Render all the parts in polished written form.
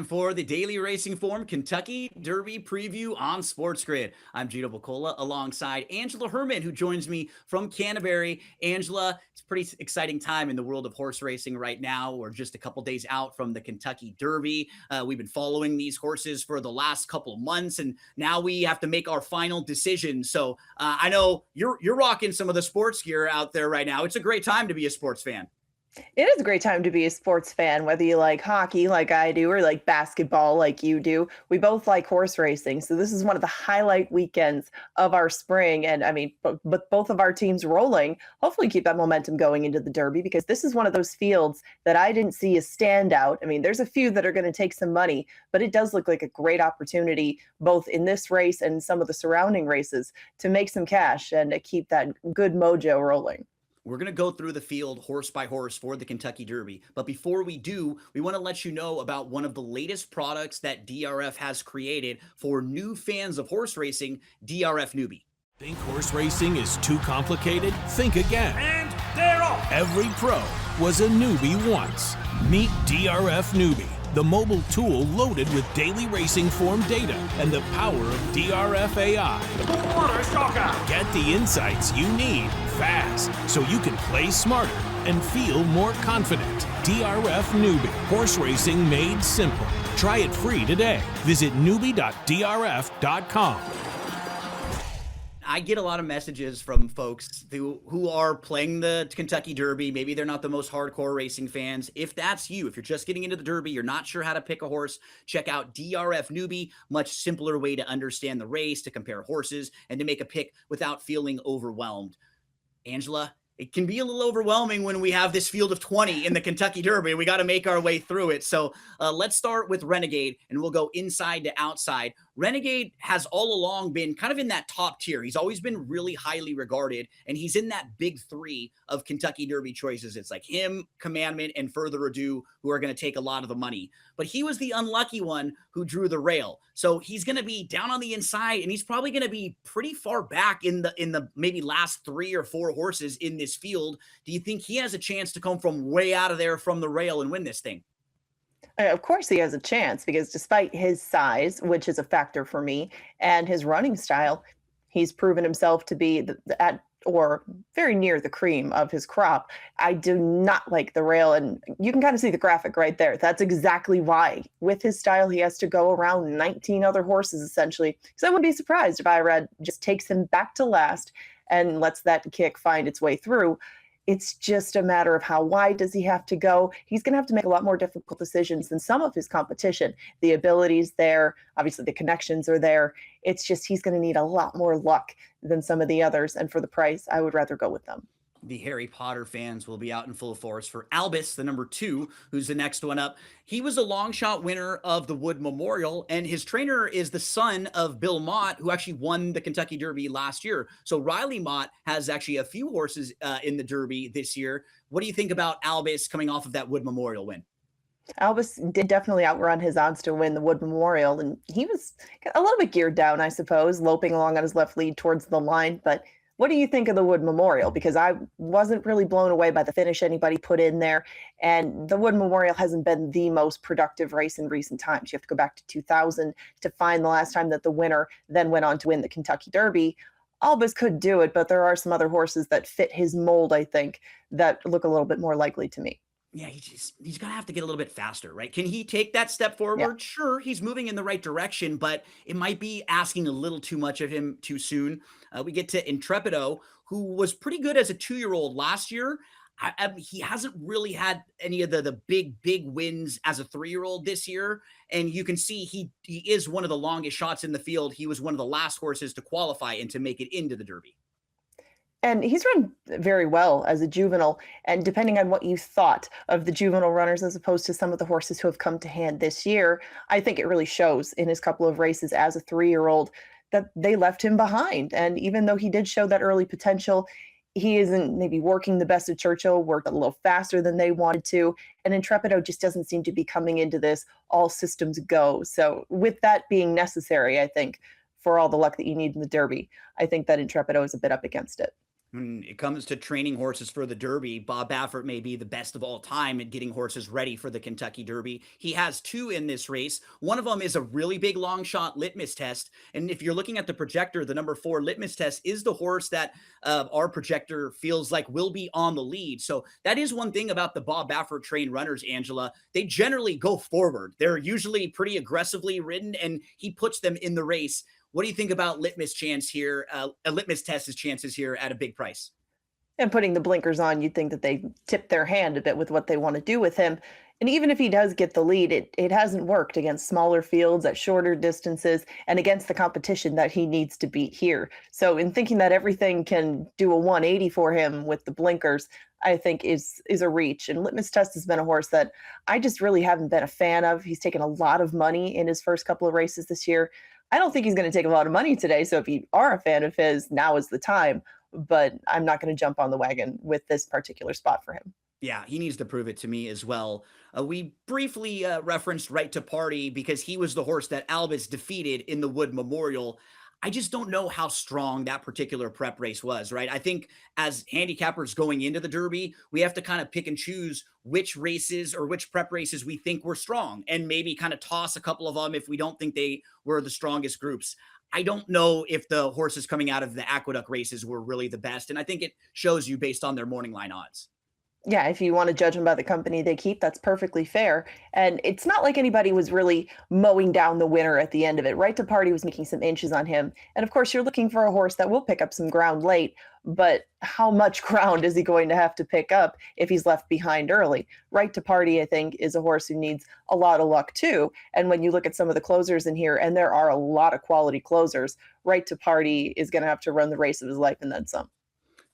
time for the Daily Racing Form Kentucky Derby preview on SportsGrid. I'm Gino Bacola alongside Angela Herman, who joins me from Canterbury. Angela, it's a pretty exciting time in the world of horse racing right now. We're just a couple days out from the Kentucky Derby. We've been following these horses for the last couple of months, and now we have to make our final decision. So I know you're rocking some of the sports gear out there right now. It's a great time to be a sports fan. It is a great time to be a sports fan, whether you like hockey like I do or like basketball like you do. We both like horse racing. So this is one of the highlight weekends of our spring. And I mean, but both of our teams rolling, hopefully keep that momentum going into the Derby, because this is one of those fields that I didn't see a standout. I mean, there's a few that are going to take some money, but it does look like a great opportunity, both in this race and some of the surrounding races, to make some cash and to keep that good mojo rolling. We're going to go through the field horse by horse for the Kentucky Derby. But before we do, we want to let you know about one of the latest products that DRF has created for new fans of horse racing, DRF Newbie. Think horse racing is too complicated? Think again. And they're off! Every pro was a newbie once. Meet DRF Newbie, the mobile tool loaded with daily racing form data and the power of DRF AI. What a shocker! Get the insights you need fast so you can play smarter and feel more confident. DRF Newbie, horse racing made simple. Try it free today. Visit newbie.drf.com. I get a lot of messages from folks who are playing the Kentucky Derby. Maybe they're not the most hardcore racing fans. If that's you, if you're just getting into the Derby, you're not sure how to pick a horse, check out DRF Newbie. Much simpler way to understand the race, to compare horses, and to make a pick without feeling overwhelmed. Angela, it can be a little overwhelming when we have this field of 20 in the Kentucky Derby. We got to make our way through it. So let's start with Renegade, and we'll go inside to outside. Renegade has all along been kind of in that top tier. He's always been really highly regarded, and he's in that big three of Kentucky Derby choices. It's like him, Commandment, and Further Ado, who are going to take a lot of the money. But he was the unlucky one who drew the rail. So he's going to be down on the inside, and he's probably going to be pretty far back in the maybe last 3 or 4 horses in this field. Do you think he has a chance to come from way out of there from the rail and win this thing? Of course he has a chance, because despite his size, which is a factor for me, and his running style, he's proven himself to be at or very near the cream of his crop. I do not like the rail, and you can kind of see the graphic right there. That's exactly why. With his style, he has to go around 19 other horses, essentially. So I wouldn't be surprised if Irad just takes him back to last and lets that kick find its way through. It's just a matter of how wide does he have to go. He's going to have to make a lot more difficult decisions than some of his competition. The ability's there. Obviously, the connections are there. It's just he's going to need a lot more luck than some of the others. And for the price, I would rather go with them. The Harry Potter fans will be out in full force for Albus, the number 2, who's the next one up. He was a long shot winner of the Wood Memorial, and his trainer is the son of Bill Mott, who actually won the Kentucky Derby last year. So Riley Mott has actually a few horses in the Derby this year. What do you think about Albus coming off of that Wood Memorial win? Albus did definitely outrun his odds to win the Wood Memorial, and he was a little bit geared down, I suppose, loping along on his left lead towards the line. But what do you think of the Wood Memorial? Because I wasn't really blown away by the finish anybody put in there. And the Wood Memorial hasn't been the most productive race in recent times. You have to go back to 2000 to find the last time that the winner then went on to win the Kentucky Derby. Albus could do it, but there are some other horses that fit his mold, I think, that look a little bit more likely to me. Yeah, he's going to have to get a little bit faster, right? Can he take that step forward? Yeah. Sure, he's moving in the right direction, but it might be asking a little too much of him too soon. We get to Intrepido, who was pretty good as a 2-year-old last year. He hasn't really had any of the big wins as a 3-year-old this year. And you can see he is one of the longest shots in the field. He was one of the last horses to qualify and to make it into the Derby. And he's run very well as a juvenile. And depending on what you thought of the juvenile runners as opposed to some of the horses who have come to hand this year, I think it really shows in his couple of races as a 3-year-old that they left him behind. And even though he did show that early potential, he isn't maybe working the best at Churchill, worked a little faster than they wanted to. And Intrepido just doesn't seem to be coming into this all systems go. So with that being necessary, I think, for all the luck that you need in the Derby, I think that Intrepido is a bit up against it. When it comes to training horses for the Derby, Bob Baffert may be the best of all time at getting horses ready for the Kentucky Derby. He has two in this race. One of them is a really big long shot litmus test. And if you're looking at the projector, the number 4 litmus test is the horse that our projector feels like will be on the lead. So that is one thing about the Bob Baffert trained runners, Angela. They generally go forward. They're usually pretty aggressively ridden, and he puts them in the race. What do you think about litmus chance here? A litmus test's chances here at a big price. And putting the blinkers on, you'd think that they tip their hand a bit with what they want to do with him. And even if he does get the lead, it hasn't worked against smaller fields at shorter distances and against the competition that he needs to beat here. So in thinking that everything can do a 180 for him with the blinkers, I think is a reach. And Litmus Test has been a horse that I just really haven't been a fan of. He's taken a lot of money in his first couple of races this year. I don't think he's going to take a lot of money today. So if you are a fan of his, now is the time. But I'm not going to jump on the wagon with this particular spot for him. Yeah, he needs to prove it to me as well. We briefly referenced Right to Party because he was the horse that Albus defeated in the Wood Memorial. I just don't know how strong that particular prep race was, right? I think as handicappers going into the Derby, we have to kind of pick and choose which races or which prep races we think were strong and maybe kind of toss a couple of them if we don't think they were the strongest groups. I don't know if the horses coming out of the Aqueduct races were really the best. And I think it shows you based on their morning line odds. Yeah, if you want to judge them by the company they keep, that's perfectly fair. And it's not like anybody was really mowing down the winner at the end of it. Right to Party was making some inches on him. And of course, you're looking for a horse that will pick up some ground late. But how much ground is he going to have to pick up if he's left behind early? Right to Party, I think, is a horse who needs a lot of luck too. And when you look at some of the closers in here, and there are a lot of quality closers, Right to Party is going to have to run the race of his life and then some.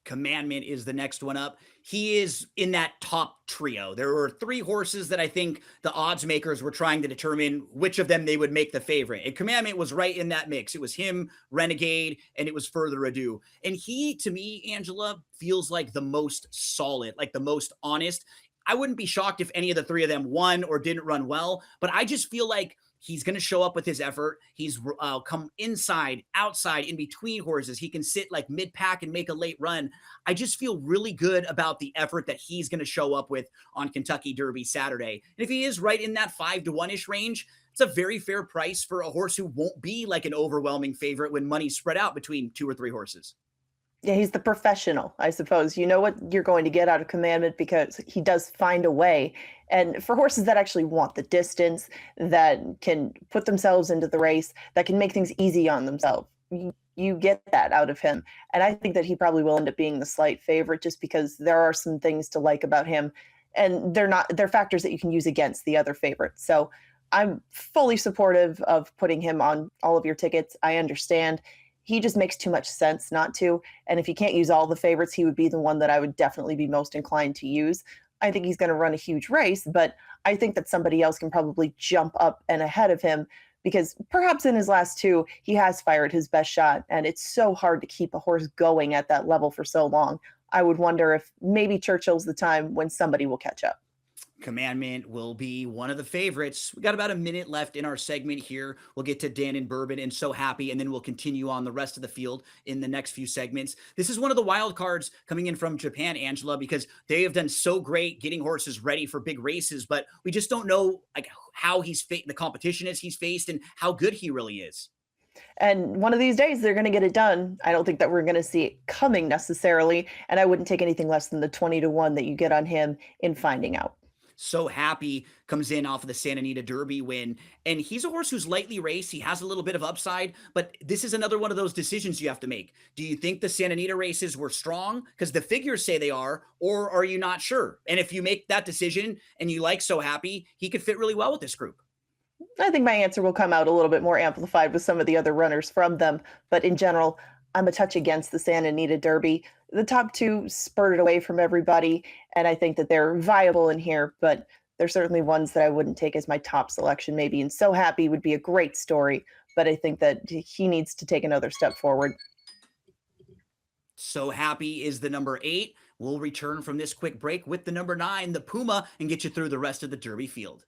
Commandment is the next one up. He is in that top trio. There were 3 horses that I think the odds makers were trying to determine which of them they would make the favorite. And Commandment was right in that mix. It was him, Renegade, and it was Further Ado. And he, to me, Angela, feels like the most solid, like the most honest. I wouldn't be shocked if any of the 3 of them won or didn't run well, but I just feel like he's going to show up with his effort. He's come inside, outside, in between horses. He can sit like mid-pack and make a late run. I just feel really good about the effort that he's going to show up with on Kentucky Derby Saturday. And if he is right in that 5 to 1-ish range, it's a very fair price for a horse who won't be like an overwhelming favorite when money's spread out between 2 or 3 horses. Yeah, he's the professional, I suppose. You know what you're going to get out of Commandment because he does find a way. And for horses that actually want the distance, that can put themselves into the race, that can make things easy on themselves, you get that out of him. And I think that he probably will end up being the slight favorite just because there are some things to like about him. And they're factors that you can use against the other favorites. So I'm fully supportive of putting him on all of your tickets. I understand. He just makes too much sense not to. And if you can't use all the favorites, he would be the one that I would definitely be most inclined to use. I think he's going to run a huge race, but I think that somebody else can probably jump up and ahead of him because perhaps in his last 2, he has fired his best shot. And it's so hard to keep a horse going at that level for so long. I would wonder if maybe Churchill's the time when somebody will catch up. Commandment will be one of the favorites. We got about a minute left in our segment here. We'll get to Dan and Bourbon and So Happy, and then we'll continue on the rest of the field in the next few segments. This is one of the wild cards coming in from Japan, Angela, because they have done so great getting horses ready for big races, but we just don't know like how the competition is he's faced and how good he really is. And one of these days, they're going to get it done. I don't think that we're going to see it coming necessarily, and I wouldn't take anything less than the 20 to 1 that you get on him in Finding Out. So Happy comes in off of the Santa Anita Derby win, and he's a horse who's lightly raced. He has a little bit of upside, but this is another one of those decisions you have to make. Do you think the Santa Anita races were strong because the figures say they are, or are you not sure? And if you make that decision and you like So Happy, he could fit really well with this group. I think my answer will come out a little bit more amplified with some of the other runners from them, but in general, I'm a touch against the Santa Anita Derby. The top 2 spurted away from everybody, and I think that they're viable in here, but they're certainly ones that I wouldn't take as my top selection maybe. And So Happy would be a great story, but I think that he needs to take another step forward. So Happy is the number 8. We'll return from this quick break with the number 9, the Puma, and get you through the rest of the Derby field.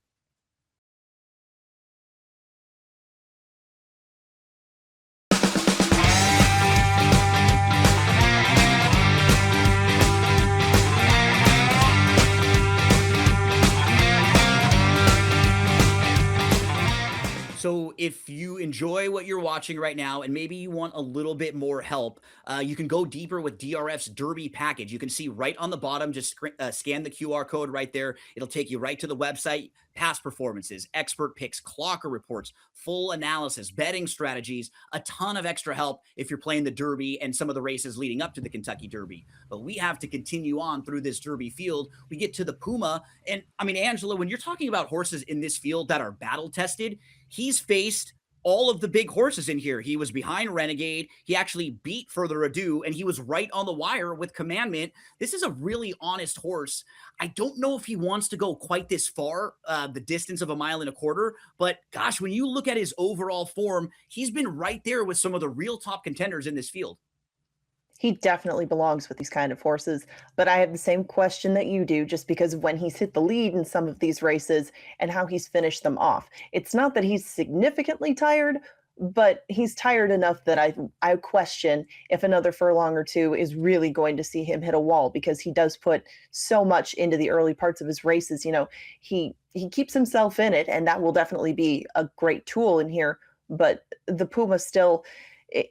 if you enjoy what you're watching right now and maybe you want a little bit more help, you can go deeper with DRF's Derby package. You can see right on the bottom, just scan the QR code right there. It'll take you right to the website. Past performances, expert picks, clocker reports, full analysis, betting strategies, a ton of extra help if you're playing the Derby and some of the races leading up to the Kentucky Derby. But we have to continue on through this Derby field. We get to the Puma. And I mean, Angela, when you're talking about horses in this field that are battle tested, he's faced all of the big horses in here. He was behind Renegade. He actually beat Further Ado, and he was right on the wire with Commandment. This is a really honest horse. I don't know if he wants to go quite this far, the distance of 1.25 miles, but gosh, when you look at his overall form, he's been right there with some of the real top contenders in this field. He definitely belongs with these kind of horses, but I have the same question that you do, just because of when he's hit the lead in some of these races and how he's finished them off. It's not that he's significantly tired, but he's tired enough that I question if another furlong or two is really going to see him hit a wall, because he does put so much into the early parts of his races. You know, he keeps himself in it, and that will definitely be a great tool in here. But the Puma still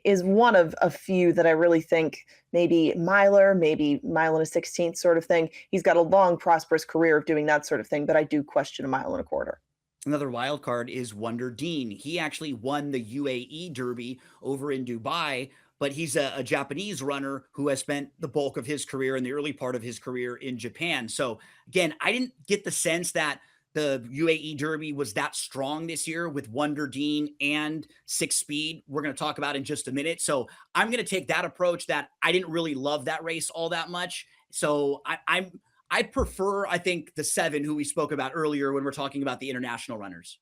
is one of a few that I really think maybe mile and a 16th sort of thing. He's got a long, prosperous career of doing that sort of thing, but I do question 1.25 miles. Another wild card is Wonder Dean. He actually won the UAE Derby over in Dubai, but he's a Japanese runner who has spent the bulk of his career in the early part of his career in Japan. So again, I didn't get the sense that the UAE Derby was that strong this year with Wonder Dean and 6 Speed. We're going to talk about in just a minute. So I'm going to take that approach that I didn't really love that race all that much. So I prefer, I think, the 7 who we spoke about earlier when we're talking about the international runners.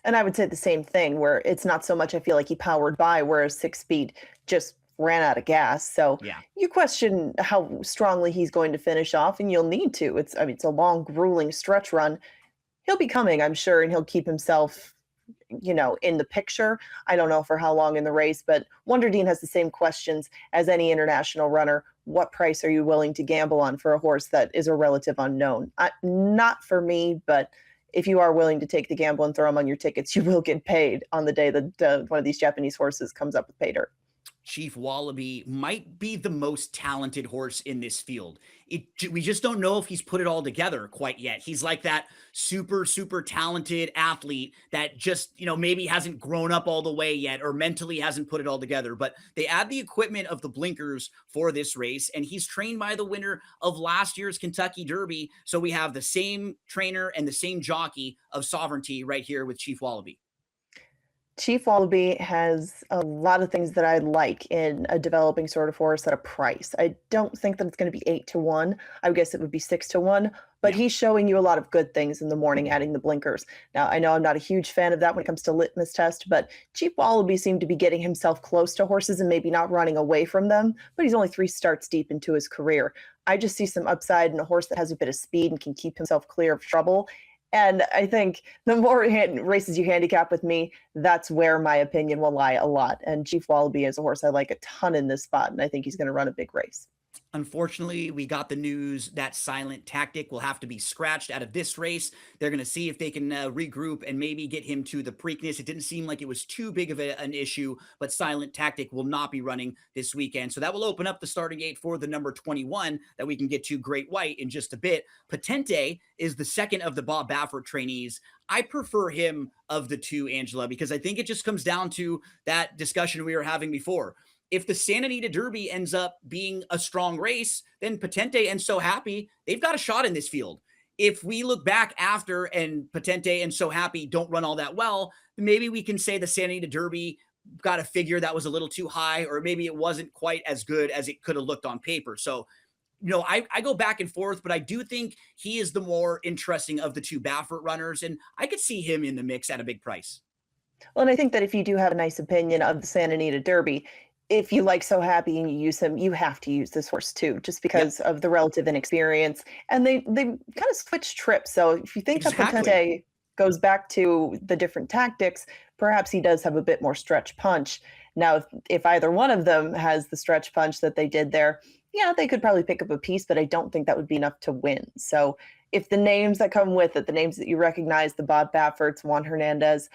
And I would say the same thing, where it's not so much I feel like he powered by, whereas 6 Speed just ran out of gas. So yeah, you question how strongly he's going to finish off, and you'll need to. It's a long, grueling stretch run. He'll be coming, I'm sure, and he'll keep himself, in the picture. I don't know for how long in the race, but Wonder Dean has the same questions as any international runner. What price are you willing to gamble on for a horse that is a relative unknown? Not for me, but if you are willing to take the gamble and throw them on your tickets, you will get paid on the day that one of these Japanese horses comes up with pay dirt. Chief Wallaby might be the most talented horse in this field. We just don't know if he's put it all together quite yet. He's like that super, super talented athlete that just, maybe hasn't grown up all the way yet or mentally hasn't put it all together. But they add the equipment of the blinkers for this race, and he's trained by the winner of last year's Kentucky Derby. So we have the same trainer and the same jockey of Sovereignty right here with Chief Wallaby. Chief Wallaby has a lot of things that I like in a developing sort of horse at a price. I don't think that it's going to be 8-1. I guess it would be 6-1, but he's showing you a lot of good things in the morning, adding the blinkers. Now, I know I'm not a huge fan of that when it comes to litmus test, but Chief Wallaby seemed to be getting himself close to horses and maybe not running away from them, but he's only 3 starts deep into his career. I just see some upside in a horse that has a bit of speed and can keep himself clear of trouble. And I think the more races you handicap with me, that's where my opinion will lie a lot. And Chief Wallaby is a horse I like a ton in this spot, and I think he's going to run a big race. Unfortunately, we got the news that Silent Tactic will have to be scratched out of this race. They're going to see if they can regroup and maybe get him to the Preakness. It didn't seem like it was too big of an issue, but Silent Tactic will not be running this weekend. So that will open up the starting gate for the number 21 that we can get to Great White in just a bit. Patente is the second of the Bob Baffert trainees. I prefer him of the 2, Angela, because I think it just comes down to that discussion we were having before. If the Santa Anita Derby ends up being a strong race, then Patente and So Happy, they've got a shot in this field. If we look back after and Patente and So Happy don't run all that well, maybe we can say the Santa Anita Derby got a figure that was a little too high, or maybe it wasn't quite as good as it could have looked on paper. So, I go back and forth, but I do think he is the more interesting of the 2 Baffert runners, and I could see him in the mix at a big price. Well, and I think that if you do have a nice opinion of the Santa Anita Derby, if you like So Happy and you use him, you have to use this horse too, just because of the relative inexperience. And they kind of switch trips. So if you think that Patente goes back to the different tactics, perhaps he does have a bit more stretch punch. Now, if either one of them has the stretch punch that they did there, they could probably pick up a piece, but I don't think that would be enough to win. So if the names that come with it, the names that you recognize, the Bob Bafferts, Juan Hernandez,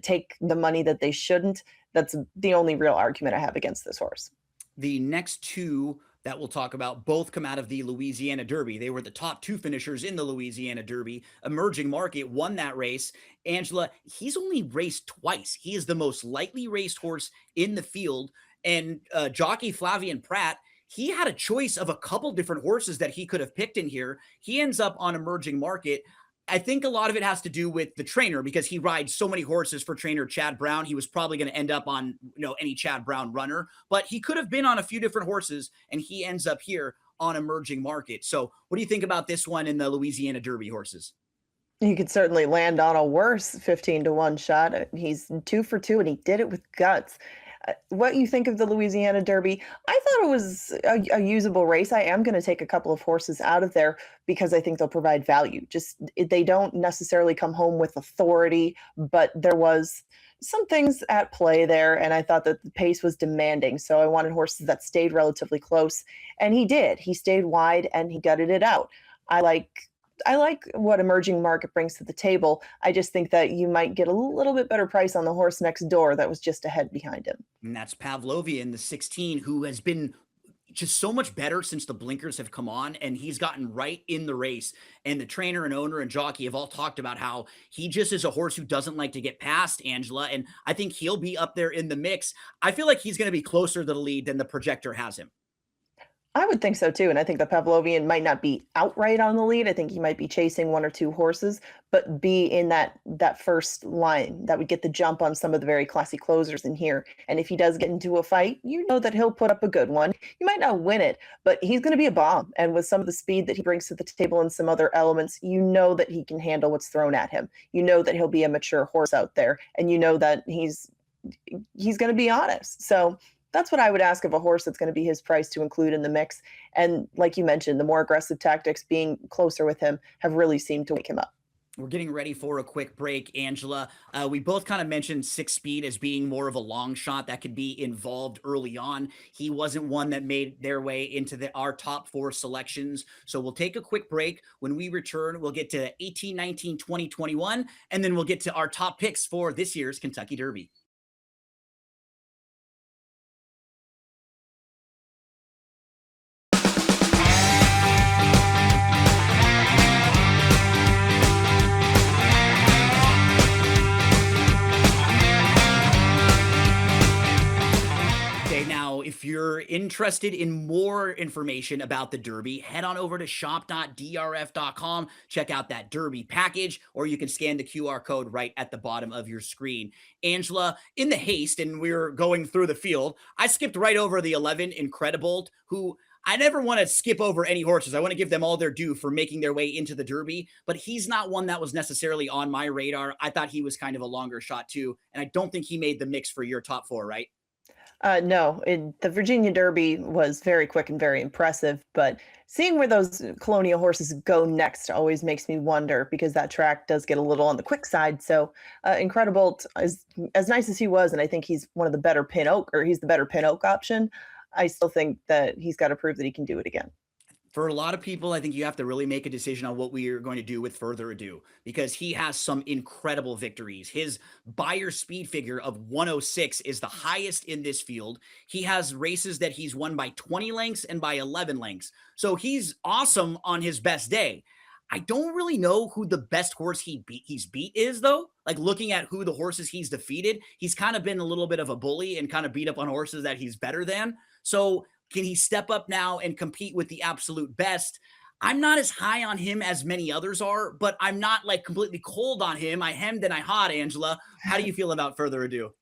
take the money that they shouldn't. That's the only real argument I have against this horse. The next two that we'll talk about both come out of the Louisiana Derby. They were the top two finishers in the Louisiana Derby. Emerging Market won that race. Angela, he's only raced twice. He is the most lightly raced horse in the field. And jockey Flavian Pratt, he had a choice of a couple different horses that he could have picked in here. He ends up on Emerging Market. I think a lot of it has to do with the trainer because he rides so many horses for trainer Chad Brown. He was probably going to end up on, any Chad Brown runner, but he could have been on a few different horses and he ends up here on Emerging Market. So what do you think about this one in the Louisiana Derby horses? You could certainly land on a worse 15-1 shot. He's 2 for 2 and he did it with guts. What you think of the Louisiana Derby? I thought it was a usable race. I am going to take a couple of horses out of there because I think they'll provide value. They don't necessarily come home with authority, but there was some things at play there, and I thought that the pace was demanding. So I wanted horses that stayed relatively close, and he did. He stayed wide and he gutted it out. I like what Emerging Market brings to the table. I just think that you might get a little bit better price on the horse next door that was just ahead behind him. And that's Pavlovia in the 16, who has been just so much better since the blinkers have come on, and he's gotten right in the race. And the trainer and owner and jockey have all talked about how he just is a horse who doesn't like to get past, Angela. And I think he'll be up there in the mix. I feel like he's going to be closer to the lead than the projector has him. I would think so too. And I think the Pavlovian might not be outright on the lead. I think he might be chasing one or two horses, but be in that first line that would get the jump on some of the very classy closers in here. And if he does get into a fight, you know that he'll put up a good one. You might not win it, but he's going to be a bomb. And with some of the speed that he brings to the table and some other elements, you know that he can handle what's thrown at him. You know that he'll be a mature horse out there, and you know that he's going to be honest. So that's what I would ask of a horse that's going to be his price to include in the mix. And like you mentioned, the more aggressive tactics being closer with him have really seemed to wake him up. We're getting ready for a quick break, Angela. We both kind of mentioned 6 Speed as being more of a long shot that could be involved early on. He wasn't one that made their way into our top 4 selections. So we'll take a quick break. When we return, we'll get to 18, 19, 20, 21, and then we'll get to our top picks for this year's Kentucky Derby. If you're interested in more information about the Derby, head on over to shop.drf.com. Check out that Derby package, or you can scan the QR code right at the bottom of your screen. Angela, in the haste, and we were going through the field, I skipped right over the 11 Incredibolt, who I never want to skip over any horses. I want to give them all their due for making their way into the Derby, but he's not one that was necessarily on my radar. I thought he was kind of a longer shot too, and I don't think he made the mix for your top 4, right? No, the Virginia Derby was very quick and very impressive, but seeing where those Colonial horses go next always makes me wonder because that track does get a little on the quick side. So Incredibolt, as nice as he was, and I think he's one of the better pin oak, or he's the better pin oak option, I still think that he's got to prove that he can do it again. For a lot of people, I think you have to really make a decision on what we are going to do with Further Ado, because he has some incredible victories. His Beyer speed figure of 106 is the highest in this field. He has races that he's won by 20 lengths and by 11 lengths. So he's awesome on his best day. I don't really know who the best horse he's beat is, though. Like, looking at who the horses he's defeated, he's kind of been a little bit of a bully and kind of beat up on horses that he's better than. So can he step up now and compete with the absolute best? I'm not as high on him as many others are, but I'm not like completely cold on him. I hemmed and I hawed, Angela. How do you feel about Further Ado?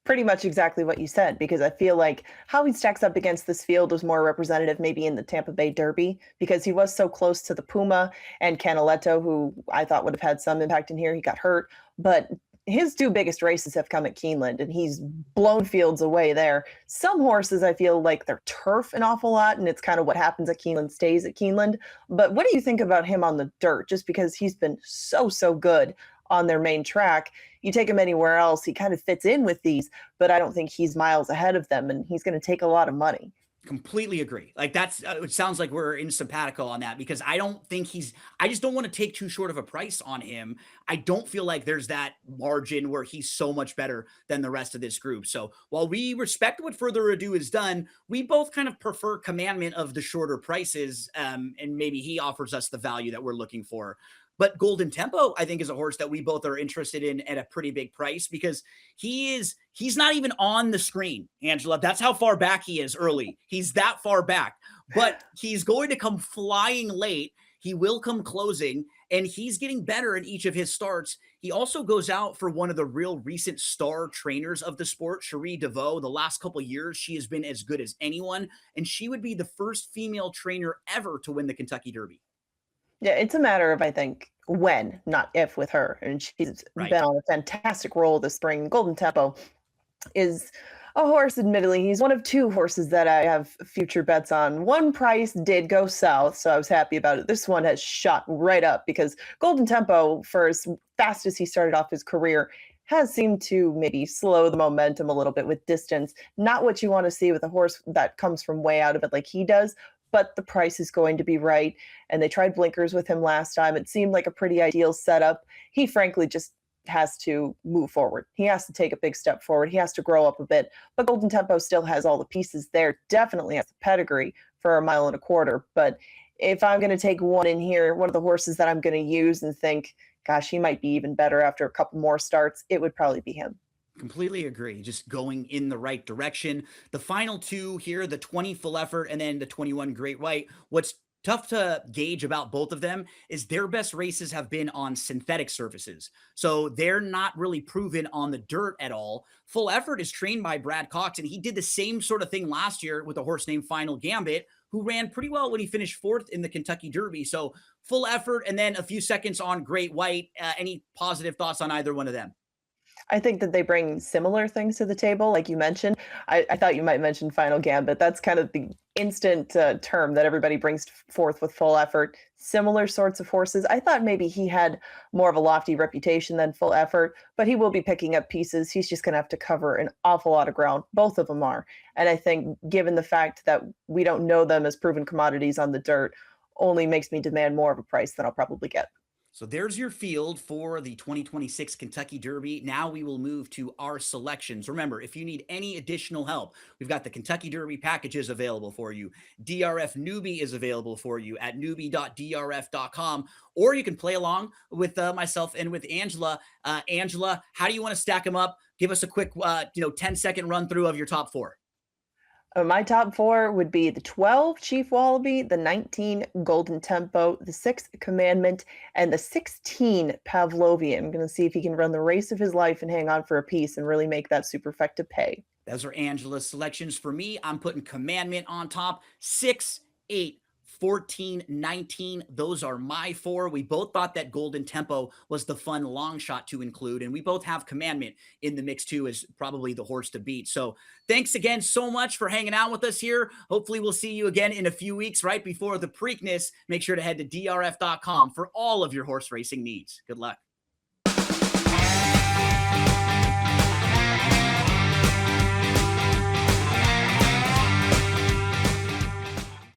Pretty much exactly what you said, because I feel like how he stacks up against this field was more representative maybe in the Tampa Bay Derby, because he was so close to the Puma and Canaletto, who I thought would have had some impact in here. He got hurt, but his 2 biggest races have come at Keeneland, and he's blown fields away there. Some horses, I feel like they're turf an awful lot, and it's kind of what happens at Keeneland stays at Keeneland. But what do you think about him on the dirt? Just because he's been so good on their main track, you take him anywhere else, he kind of fits in with these, but I don't think he's miles ahead of them, and he's going to take a lot of money. Completely agree. Like that's it sounds like we're in simpatico on that because I don't think I just don't want to take too short of a price on him. I don't feel like there's that margin where he's so much better than the rest of this group. So while we respect what Further Ado is done, we both kind of prefer Commandment of the shorter prices. And maybe he offers us the value that we're looking for. But Golden Tempo, I think, is a horse that we both are interested in at a pretty big price because he's not even on the screen, Angela. That's how far back he is early. He's that far back, but he's going to come flying late. He will come closing, and he's getting better in each of his starts. He also goes out for one of the real recent star trainers of the sport, Cherie DeVoe. The last couple of years, she has been as good as anyone, and she would be the first female trainer ever to win the Kentucky Derby. Yeah, it's a matter of, I think, when, not if with her. And she's Right. been on a fantastic roll this spring. Golden Tempo is a horse, admittedly. He's one of two horses that I have future bets on. One price did go south, so I was happy about it. This one has shot right up because Golden Tempo, for as fast as he started off his career, has seemed to maybe slow the momentum a little bit with distance. Not what you want to see with a horse that comes from way out of it like he does, but the price is going to be right. And they tried blinkers with him last time. It seemed like a pretty ideal setup. He frankly just has to move forward. He has to take a big step forward. He has to grow up a bit. But Golden Tempo still has all the pieces there. Definitely has the pedigree for 1.25 miles. But if I'm going to take one in here, one of the horses that I'm going to use and think, gosh, he might be even better after a couple more starts, it would probably be him. Completely agree. Just going in the right direction. The final two here, the 20 Full Effort and then the 21 Great White. What's tough to gauge about both of them is their best races have been on synthetic surfaces. So they're not really proven on the dirt at all. Full Effort is trained by Brad Cox, and he did the same sort of thing last year with a horse named Final Gambit, who ran pretty well when he finished 4th in the Kentucky Derby. So Full Effort and then a few seconds on Great White. Any positive thoughts on either one of them? I think that they bring similar things to the table, like you mentioned. I thought you might mention Final Gambit. That's kind of the instant term that everybody brings forth with Full Effort. Similar sorts of horses. I thought maybe he had more of a lofty reputation than Full Effort, but he will be picking up pieces. He's just going to have to cover an awful lot of ground. Both of them are. And I think given the fact that we don't know them as proven commodities on the dirt, only makes me demand more of a price than I'll probably get. So there's your field for the 2026 Kentucky Derby. Now we will move to our selections. Remember, if you need any additional help, we've got the Kentucky Derby packages available for you. DRF Newbie is available for you at newbie.drf.com, or you can play along with myself and with Angela. Angela, how do you want to stack them up? Give us a quick 10-second run through of your top four. My top four would be the 12 Chief Wallaby, the 19 Golden Tempo, the 6 Commandment, and the 16 Pavlovian. I'm going to see if he can run the race of his life and hang on for a piece and really make that superfecta pay. Those are Angela's selections. For me, I'm putting Commandment on top. 6, 8, 14, 19. Those are my four. We both thought that Golden Tempo was the fun long shot to include, and we both have Commandment in the mix too as probably the horse to beat. So thanks again so much for hanging out with us here. Hopefully we'll see you again in a few weeks right before the Preakness. Make sure to head to drf.com for all of your horse racing needs. Good luck.